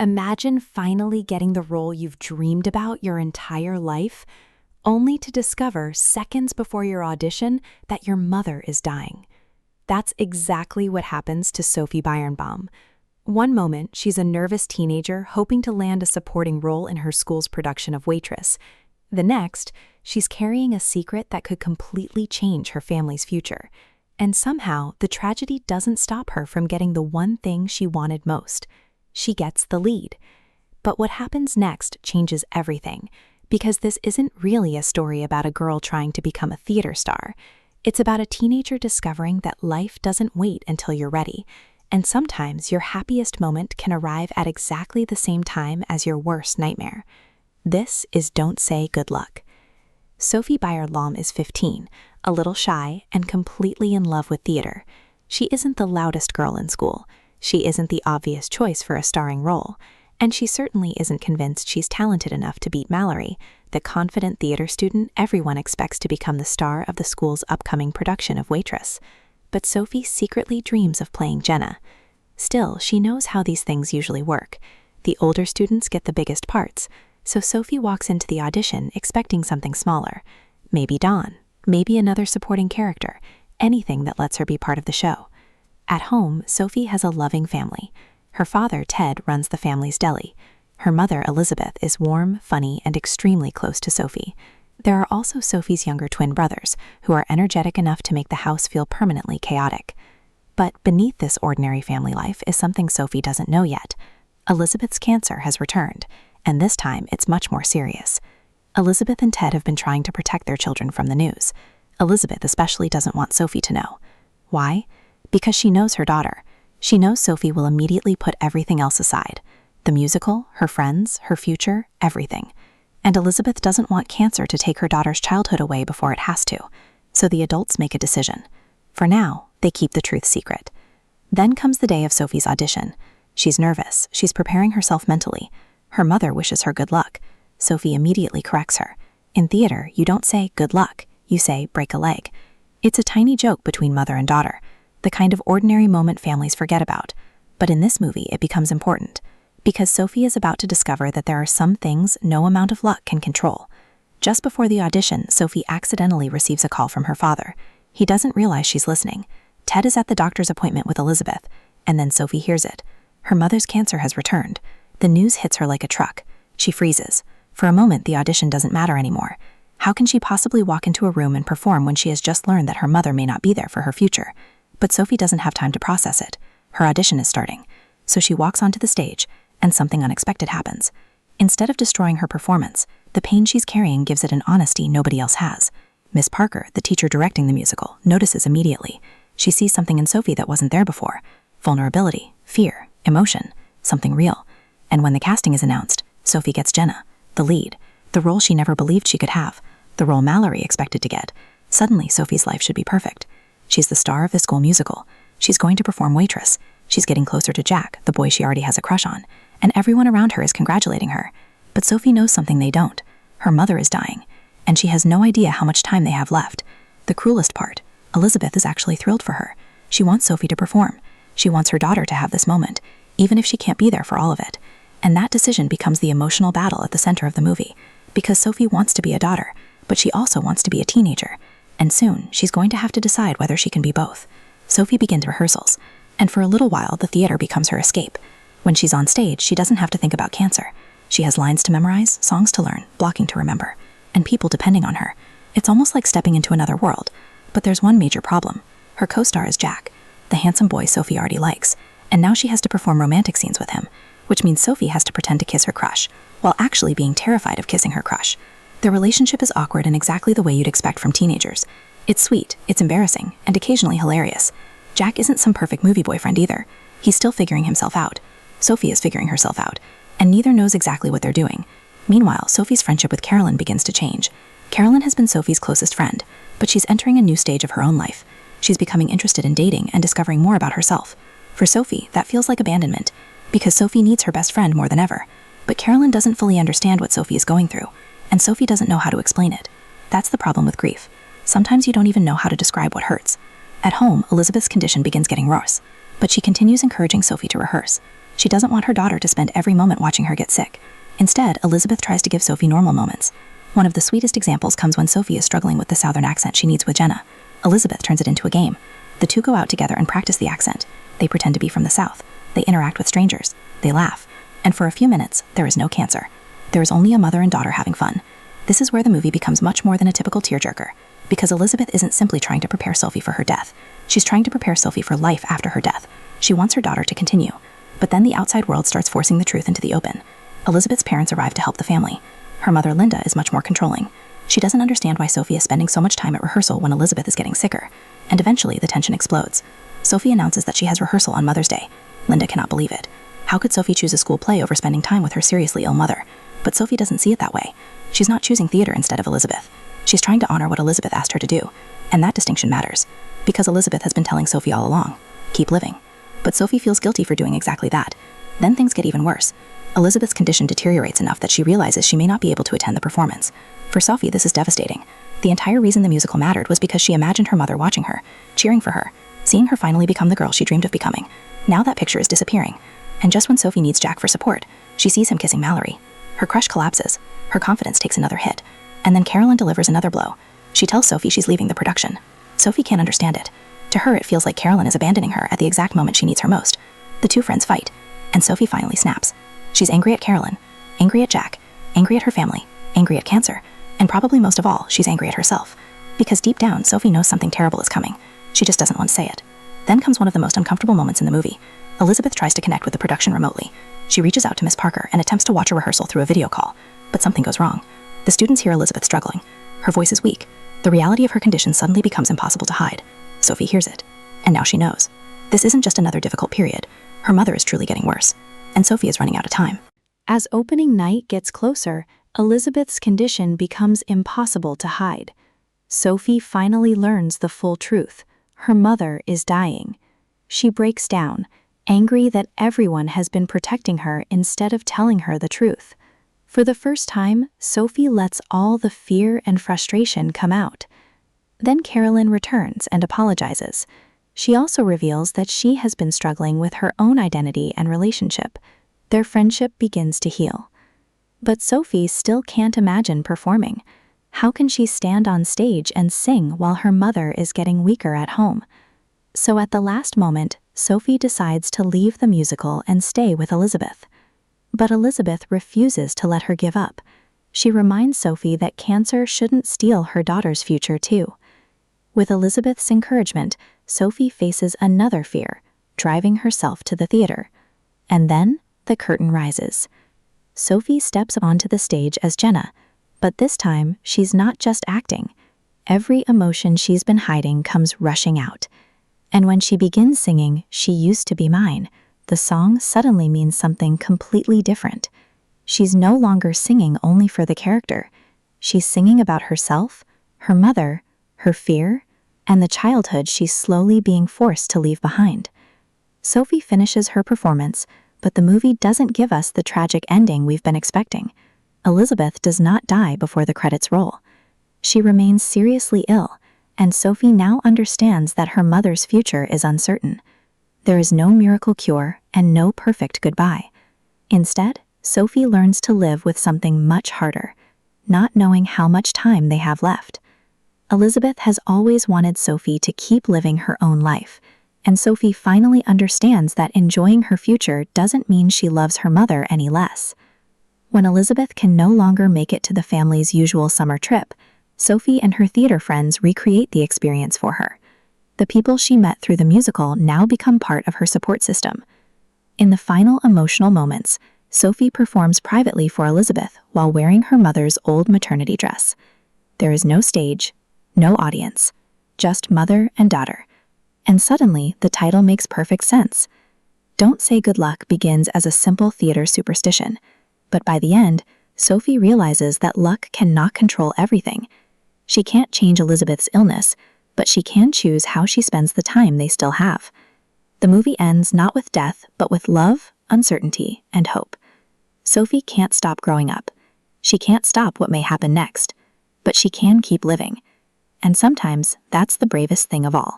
Imagine finally getting the role you've dreamed about your entire life, only to discover seconds before your audition that your mother is dying. That's exactly what happens to Sophie Birenbaum. One moment, she's a nervous teenager hoping to land a supporting role in her school's production of Waitress. The next, she's carrying a secret that could completely change her family's future. And somehow, the tragedy doesn't stop her from getting the one thing she wanted most. She gets the lead. But what happens next changes everything, because this isn't really a story about a girl trying to become a theater star. It's about a teenager discovering that life doesn't wait until you're ready, and sometimes your happiest moment can arrive at exactly the same time as your worst nightmare. This is Don't Say Good Luck. Sophie Birenbaum is 15, a little shy, and completely in love with theater. She isn't the loudest girl in school. She isn't the obvious choice for a starring role. And she certainly isn't convinced she's talented enough to beat Mallory, the confident theater student everyone expects to become the star of the school's upcoming production of Waitress. But Sophie secretly dreams of playing Jenna. Still, she knows how these things usually work. The older students get the biggest parts, so Sophie walks into the audition expecting something smaller. Maybe Dawn, maybe another supporting character, anything that lets her be part of the show. At home, Sophie has a loving family. Her father, Ted, runs the family's deli. Her mother, Elizabeth, is warm, funny, and extremely close to Sophie. There are also Sophie's younger twin brothers, who are energetic enough to make the house feel permanently chaotic. But beneath this ordinary family life is something Sophie doesn't know yet. Elizabeth's cancer has returned, and this time it's much more serious. Elizabeth and Ted have been trying to protect their children from the news. Elizabeth especially doesn't want Sophie to know. Why? Because she knows her daughter. She knows Sophie will immediately put everything else aside. The musical, her friends, her future, everything. And Elizabeth doesn't want cancer to take her daughter's childhood away before it has to. So the adults make a decision. For now, they keep the truth secret. Then comes the day of Sophie's audition. She's nervous. She's preparing herself mentally. Her mother wishes her good luck. Sophie immediately corrects her. In theater, you don't say good luck. You say break a leg. It's a tiny joke between mother and daughter, the kind of ordinary moment families forget about. But in this movie, it becomes important, because Sophie is about to discover that there are some things no amount of luck can control. Just before the audition, Sophie accidentally receives a call from her father. He doesn't realize she's listening. Ted is at the doctor's appointment with Elizabeth, and then Sophie hears it. Her mother's cancer has returned. The news hits her like a truck. She freezes. For a moment, the audition doesn't matter anymore. How can she possibly walk into a room and perform when she has just learned that her mother may not be there for her future? But Sophie doesn't have time to process it. Her audition is starting. So she walks onto the stage, and something unexpected happens. Instead of destroying her performance, the pain she's carrying gives it an honesty nobody else has. Miss Parker, the teacher directing the musical, notices immediately. She sees something in Sophie that wasn't there before. Vulnerability, fear, emotion, something real. And when the casting is announced, Sophie gets Jenna, the lead, the role she never believed she could have, the role Mallory expected to get. Suddenly, Sophie's life should be perfect. She's the star of the school musical. She's going to perform Waitress. She's getting closer to Jack, the boy she already has a crush on. And everyone around her is congratulating her. But Sophie knows something they don't. Her mother is dying, and she has no idea how much time they have left. The cruelest part, Elizabeth is actually thrilled for her. She wants Sophie to perform. She wants her daughter to have this moment, even if she can't be there for all of it. And that decision becomes the emotional battle at the center of the movie, because Sophie wants to be a daughter, but she also wants to be a teenager. And soon, she's going to have to decide whether she can be both. Sophie begins rehearsals, and for a little while, the theater becomes her escape. When she's on stage, she doesn't have to think about cancer. She has lines to memorize, songs to learn, blocking to remember, and people depending on her. It's almost like stepping into another world. But there's one major problem. Her co-star is Jack, the handsome boy Sophie already likes, and now she has to perform romantic scenes with him, which means Sophie has to pretend to kiss her crush, while actually being terrified of kissing her crush. Their relationship is awkward in exactly the way you'd expect from teenagers. It's sweet, it's embarrassing, and occasionally hilarious. Jack isn't some perfect movie boyfriend either. He's still figuring himself out. Sophie is figuring herself out, and neither knows exactly what they're doing. Meanwhile, Sophie's friendship with Carolyn begins to change. Carolyn has been Sophie's closest friend, but she's entering a new stage of her own life. She's becoming interested in dating and discovering more about herself. For Sophie, that feels like abandonment, because Sophie needs her best friend more than ever. But Carolyn doesn't fully understand what Sophie is going through, and Sophie doesn't know how to explain it. That's the problem with grief. Sometimes you don't even know how to describe what hurts. At home, Elizabeth's condition begins getting worse, but she continues encouraging Sophie to rehearse. She doesn't want her daughter to spend every moment watching her get sick. Instead, Elizabeth tries to give Sophie normal moments. One of the sweetest examples comes when Sophie is struggling with the southern accent she needs with Jenna. Elizabeth turns it into a game. The two go out together and practice the accent. They pretend to be from the South. They interact with strangers. They laugh. And for a few minutes, there is no cancer. There is only a mother and daughter having fun. This is where the movie becomes much more than a typical tearjerker, because Elizabeth isn't simply trying to prepare Sophie for her death. She's trying to prepare Sophie for life after her death. She wants her daughter to continue. But then the outside world starts forcing the truth into the open. Elizabeth's parents arrive to help the family. Her mother, Linda, is much more controlling. She doesn't understand why Sophie is spending so much time at rehearsal when Elizabeth is getting sicker. And eventually, the tension explodes. Sophie announces that she has rehearsal on Mother's Day. Linda cannot believe it. How could Sophie choose a school play over spending time with her seriously ill mother? But Sophie doesn't see it that way. She's not choosing theater instead of Elizabeth. She's trying to honor what Elizabeth asked her to do. And that distinction matters, because Elizabeth has been telling Sophie all along, keep living. But Sophie feels guilty for doing exactly that. Then things get even worse. Elizabeth's condition deteriorates enough that she realizes she may not be able to attend the performance. For Sophie, this is devastating. The entire reason the musical mattered was because she imagined her mother watching her, cheering for her, seeing her finally become the girl she dreamed of becoming. Now that picture is disappearing. And just when Sophie needs Jack for support, she sees him kissing Mallory. Her crush collapses. Her confidence takes another hit. And then Carolyn delivers another blow. She tells Sophie she's leaving the production. Sophie can't understand it. To her, it feels like Carolyn is abandoning her at the exact moment she needs her most. The two friends fight, and Sophie finally snaps. She's angry at Carolyn, angry at Jack, angry at her family, angry at cancer, and probably most of all, she's angry at herself. Because deep down, Sophie knows something terrible is coming. She just doesn't want to say it. Then comes one of the most uncomfortable moments in the movie. Elizabeth tries to connect with the production remotely. She reaches out to Miss Parker and attempts to watch a rehearsal through a video call, but something goes wrong. The students hear Elizabeth struggling. Her voice is weak. The reality of her condition suddenly becomes impossible to hide. Sophie hears it, and now she knows. This isn't just another difficult period. Her mother is truly getting worse, and Sophie is running out of time. As opening night gets closer, Elizabeth's condition becomes impossible to hide. Sophie finally learns the full truth. Her mother is dying. She breaks down, angry that everyone has been protecting her instead of telling her the truth. For the first time, Sophie lets all the fear and frustration come out. Then Carolyn returns and apologizes. She also reveals that she has been struggling with her own identity and relationship. Their friendship begins to heal. But Sophie still can't imagine performing. How can she stand on stage and sing while her mother is getting weaker at home? So at the last moment, Sophie decides to leave the musical and stay with Elizabeth. But Elizabeth refuses to let her give up. She reminds Sophie that cancer shouldn't steal her daughter's future too. With Elizabeth's encouragement, Sophie faces another fear, driving herself to the theater. And then the curtain rises. Sophie steps onto the stage as Jenna, but this time she's not just acting. Every emotion she's been hiding comes rushing out. And when she begins singing "She Used to Be Mine," the song suddenly means something completely different. She's no longer singing only for the character. She's singing about herself, her mother, her fear, and the childhood she's slowly being forced to leave behind. Sophie finishes her performance, but the movie doesn't give us the tragic ending we've been expecting. Elizabeth does not die before the credits roll. She remains seriously ill, and Sophie now understands that her mother's future is uncertain. There is no miracle cure and no perfect goodbye. Instead, Sophie learns to live with something much harder, not knowing how much time they have left. Elizabeth has always wanted Sophie to keep living her own life, and Sophie finally understands that enjoying her future doesn't mean she loves her mother any less. When Elizabeth can no longer make it to the family's usual summer trip, Sophie and her theater friends recreate the experience for her. The people she met through the musical now become part of her support system. In the final emotional moments, Sophie performs privately for Elizabeth while wearing her mother's old maternity dress. There is no stage, no audience, just mother and daughter. And suddenly, the title makes perfect sense. Don't Say Good Luck begins as a simple theater superstition, but by the end, Sophie realizes that luck cannot control everything. She can't change Elizabeth's illness, but she can choose how she spends the time they still have. The movie ends not with death, but with love, uncertainty, and hope. Sophie can't stop growing up. She can't stop what may happen next, but she can keep living. And sometimes that's the bravest thing of all.